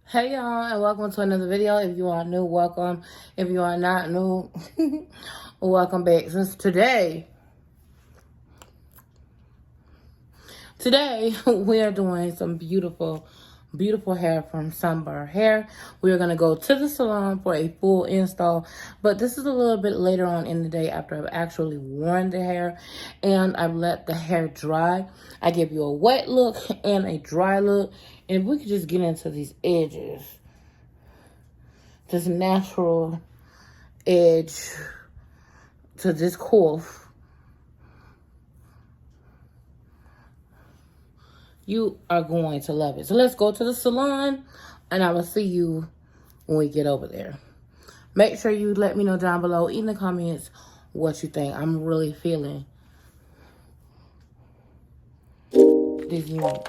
Hey y'all, and welcome to another video. If you are new, welcome. If you are not new, welcome back. Since today we are doing some beautiful hair from Sunber hair. We are going to go to the salon for a full install, but this is a little bit later on in the day after I've actually worn the hair and I've let the hair dry. I give you a wet look and a dry look, and we could just get into these edges. This natural edge to this coif. You are going to love it. So let's go to the salon, and I will see you when we get over there. Make sure you let me know down below in the comments what you think. I'm really feeling this unit.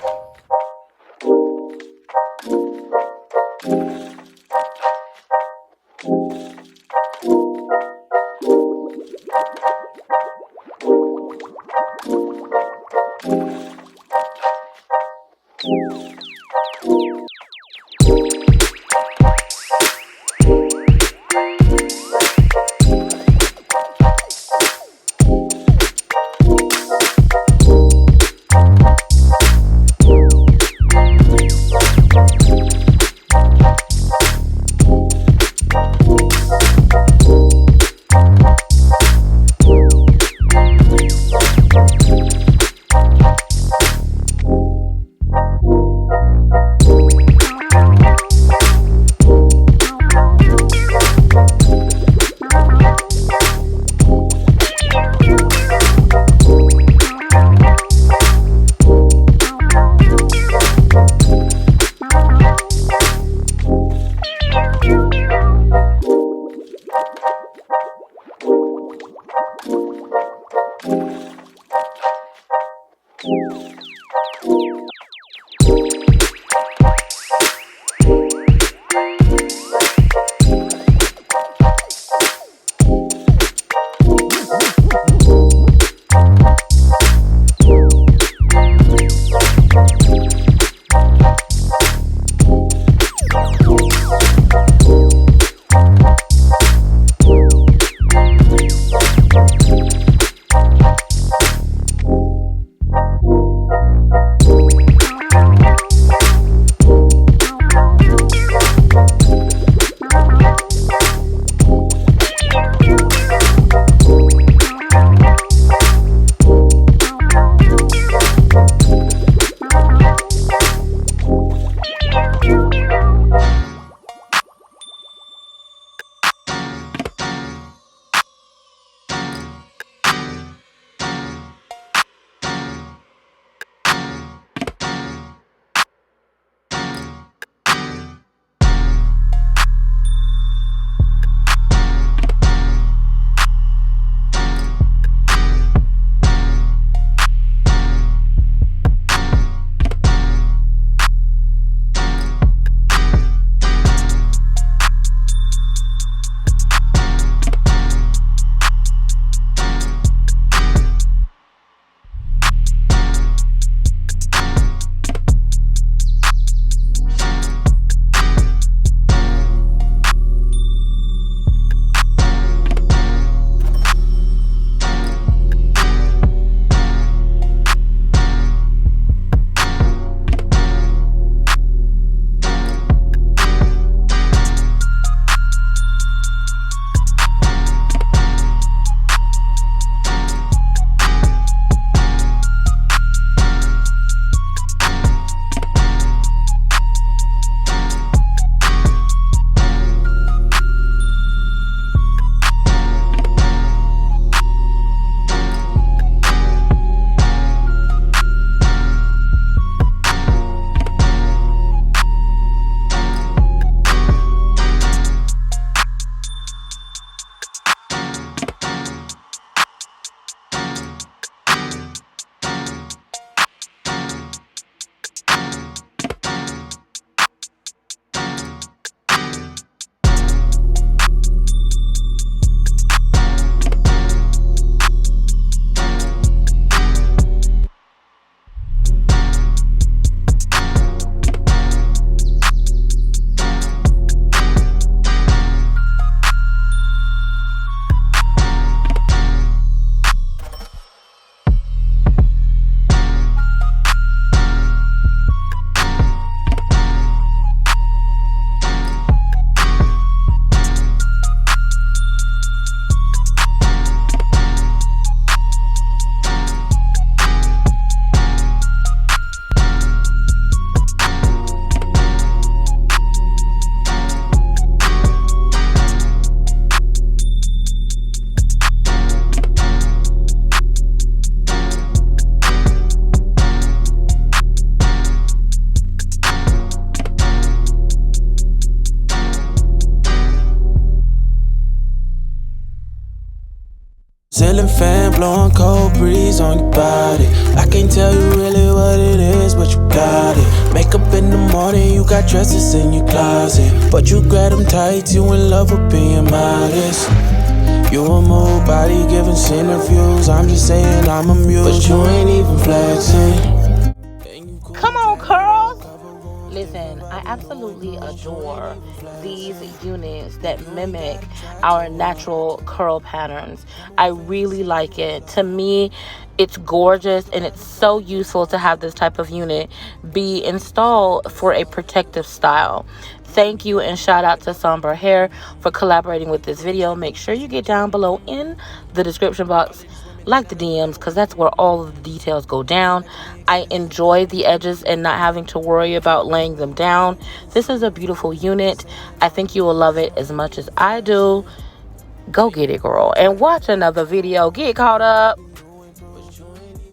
ceiling fan blowing cold breeze on your body. I can't tell you really what it is, but you got it. Makeup in the morning, you got dresses in your closet, but you grab them tight, you in love with being modest. You a move body giving interviews, I'm just saying I'm amused, but you ain't even flexing. Come on, curls. Listen, I absolutely adore these units that mimic our natural curl patterns. I really like it. To me, it's gorgeous, and it's so useful to have this type of unit be installed for a protective style. Thank you and shout out to Sunber Hair for collaborating with this video. Make sure you get down below in the description box, like the DMs, because that's where all of the details go down. I enjoy the edges and not having to worry about laying them down. This is a beautiful unit. I think you will love it as much as I do. Go get it, girl, and watch another video. Get caught up.